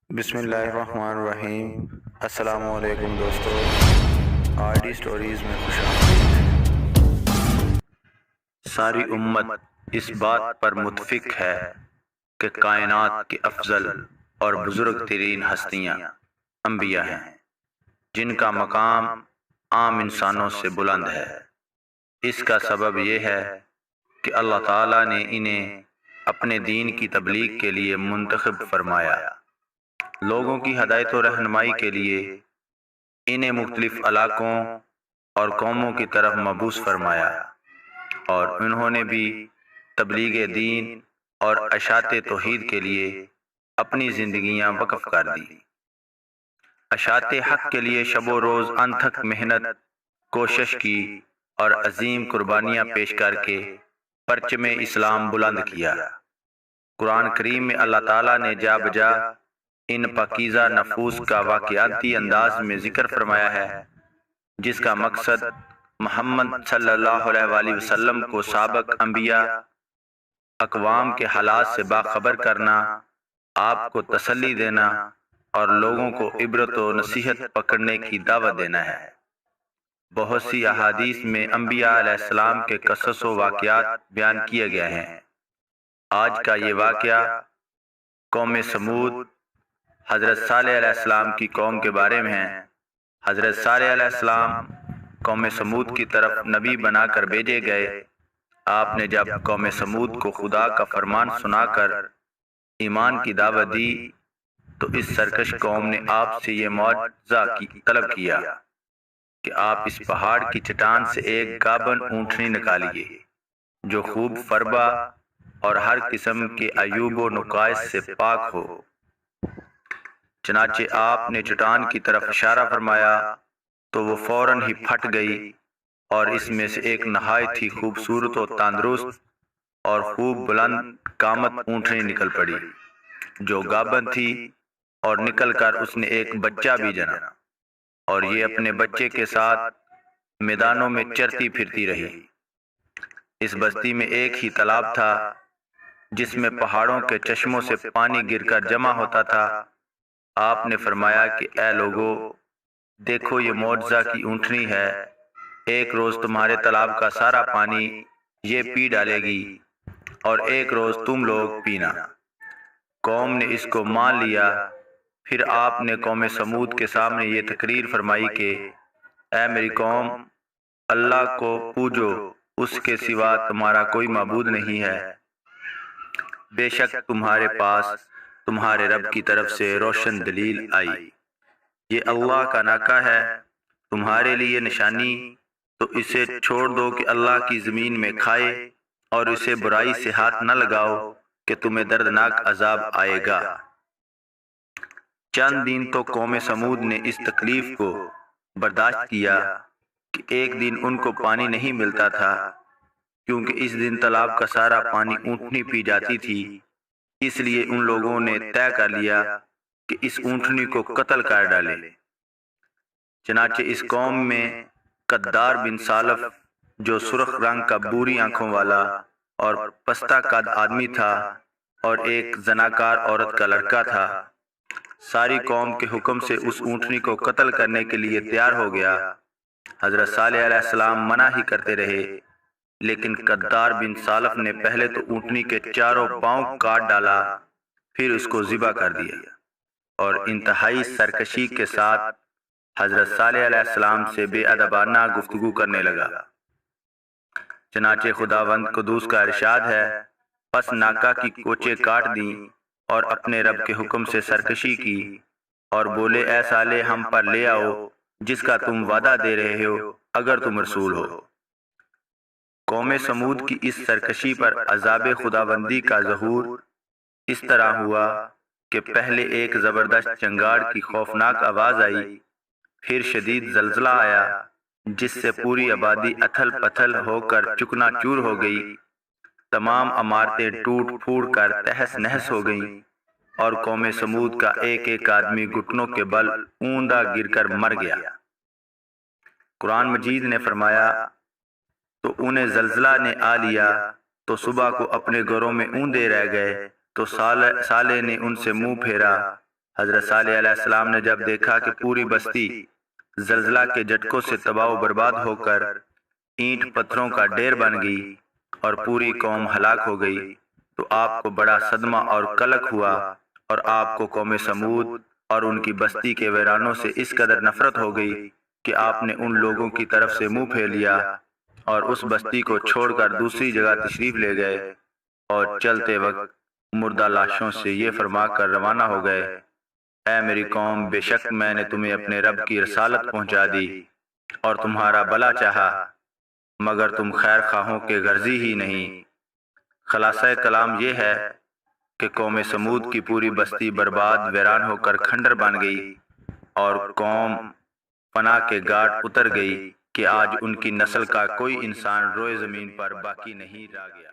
بسم اللہ الرحمن الرحیم۔ السلام علیکم دوستو، آر ڈی سٹوریز میں خوش آمدید۔ ساری امت اس بات پر متفق ہے کہ کائنات کی افضل اور بزرگ ترین ہستیاں انبیاء ہیں، جن کا مقام عام انسانوں سے بلند ہے۔ اس کا سبب یہ ہے کہ اللہ تعالیٰ نے انہیں اپنے دین کی تبلیغ کے لیے منتخب فرمایا، لوگوں کی ہدایت و رہنمائی کے لیے انہیں مختلف علاقوں اور قوموں کی طرف مبعوث فرمایا، اور انہوں نے بھی تبلیغ دین اور اشاعت توحید کے لیے اپنی زندگیاں وقف کر دی۔ اشاعت حق کے لیے شب و روز انتھک محنت، کوشش کی اور عظیم قربانیاں پیش کر کے پرچم اسلام بلند کیا۔ قرآن کریم میں اللہ تعالیٰ نے جا بجا ان پاکیزہ نفوس کا واقعاتی انداز میں ذکر فرمایا ہے، جس کا مقصد محمد صلی اللہ علیہ وآلہ وسلم کو سابق انبیاء اقوام کے حالات سے باخبر کرنا، آپ کو تسلی دینا اور لوگوں کو عبرت و نصیحت پکڑنے کی دعوت دینا ہے۔ بہت سی احادیث میں انبیاء علیہ السلام کے قصص و واقعات بیان کیے گئے ہیں۔ آج کا یہ واقعہ قوم سمود حضرت صالح علیہ السلام کی قوم کے بارے میں ہے۔ حضرت صالح علیہ السلام قوم سمود کی طرف نبی بنا کر بھیجے گئے۔ آپ نے جب قوم سمود کو خدا کا فرمان سنا کر ایمان کی دعوت دی تو اس سرکش قوم نے آپ سے یہ معجزہ طلب کیا کہ آپ اس پہاڑ کی چٹان سے ایک گابن اونٹنی نکالیے جو خوب فربا اور ہر قسم کے عیوب و نقائص سے پاک ہو۔ چنانچہ آپ نے چٹان کی طرف اشارہ فرمایا تو وہ فوراً ہی پھٹ گئی، اور اس میں سے ایک نہایت ہی خوبصورت و تندرست اور خوب بلند قامت اونٹنی نکل پڑی، جو گابن تھی، اور نکل کر اس نے ایک بچہ بھی جنا، اور یہ اپنے بچے کے ساتھ میدانوں میں چرتی پھرتی رہی۔ اس بستی میں ایک ہی تالاب تھا جس میں پہاڑوں کے چشموں سے پانی گر کر جمع ہوتا تھا۔ آپ نے فرمایا کہ اے لوگو، دیکھو یہ معجزہ کی اونٹنی ہے، ایک روز تمہارے تالاب کا سارا پانی یہ پی ڈالے گی اور ایک روز تم لوگ پینا۔ قوم نے اس کو مان لیا۔ پھر آپ نے قوم سمود کے سامنے یہ تقریر فرمائی کہ اے میری قوم، اللہ کو پوجو، اس کے سوا تمہارا کوئی معبود نہیں ہے۔ بے شک تمہارے پاس تمہارے رب کی طرف سے روشن دلیل آئی، یہ اللہ کا ناکہ ہے تمہارے لیے نشانی، تو اسے چھوڑ دو کہ اللہ کی زمین میں کھائے، اور اسے برائی سے ہاتھ نہ لگاؤ کہ تمہیں دردناک عذاب آئے گا۔ چند دن تو قوم سمود نے اس تکلیف کو برداشت کیا کہ ایک دن ان کو پانی نہیں ملتا تھا، کیونکہ اس دن تالاب کا سارا پانی اونٹنی پی جاتی تھی۔ اس لیے ان لوگوں نے طے کر لیا کہ اس اونٹنی کو قتل کر ڈالے۔ چنانچہ اس قوم میں قدار بن سالف، جو سرخ رنگ کا بوری آنکھوں والا اور پستہ قد آدمی تھا، اور ایک زناکار عورت کا لڑکا تھا، ساری قوم کے حکم سے اس اونٹنی کو قتل کرنے کے لیے تیار ہو گیا۔ حضرت صالح علیہ السلام منع ہی کرتے رہے، لیکن قدار بن سالف نے پہلے تو اونٹنی کے چاروں پاؤں کاٹ ڈالا، پھر اس کو ذبح کر دیا، اور انتہائی سرکشی کے ساتھ حضرت صالح علیہ السلام سے بے ادبانہ گفتگو کرنے لگا۔ چنانچہ خداوند قدوس کا ارشاد ہے، پس ناکہ کی کوچے کاٹ دیں اور اپنے رب کے حکم سے سرکشی کی، اور بولے اے صالح، ہم پر لے آؤ جس کا تم وعدہ دے رہے ہو، اگر تم رسول ہو۔ قوم سمود کی اس سرکشی پر عذاب خداوندی کا ظہور اس طرح ہوا کہ پہلے ایک زبردست چنگاڑ کی خوفناک آواز آئی، پھر شدید زلزلہ آیا جس سے پوری آبادی اتھل پتھل ہو کر چکنا چور ہو گئی، تمام عمارتیں ٹوٹ پھوڑ کر تہس نہس ہو گئیں، اور قوم سمود کا ایک ایک آدمی گھٹنوں کے بل اوندا گر کر مر گیا۔ قرآن مجید نے فرمایا، تو انہیں زلزلہ نے آ لیا تو صبح کو اپنے گھروں میں اوندے رہ گئے، تو صالح نے ان سے منہ پھیرا حضرت صالح علیہ السلام نے جب دیکھا کہ پوری بستی زلزلہ کے جھٹکوں سے تباہ و برباد ہو کر اینٹ پتھروں کا ڈھیر بن گئی اور پوری قوم ہلاک ہو گئی تو آپ کو بڑا صدمہ اور قلق ہوا، اور آپ کو قوم سمود اور ان کی بستی کے ویرانوں سے اس قدر نفرت ہو گئی کہ آپ نے ان لوگوں کی طرف سے منہ پھیر لیا اور اس بستی کو چھوڑ کر دوسری جگہ تشریف لے گئے، اور چلتے وقت مردہ لاشوں سے یہ فرما کر روانہ ہو گئے: اے میری قوم، بے شک میں نے تمہیں اپنے رب کی رسالت پہنچا دی اور تمہارا بھلا چاہا، مگر تم خیر خواہوں کے غرضی ہی نہیں۔ خلاصہ کلام یہ ہے کہ قوم سمود کی پوری بستی برباد ویران ہو کر کھنڈر بن گئی، اور قوم پناہ کے گھاٹ اتر گئی کہ آج ان کی نسل کا کوئی انسان روئے زمین پر باقی نہیں رہ گیا۔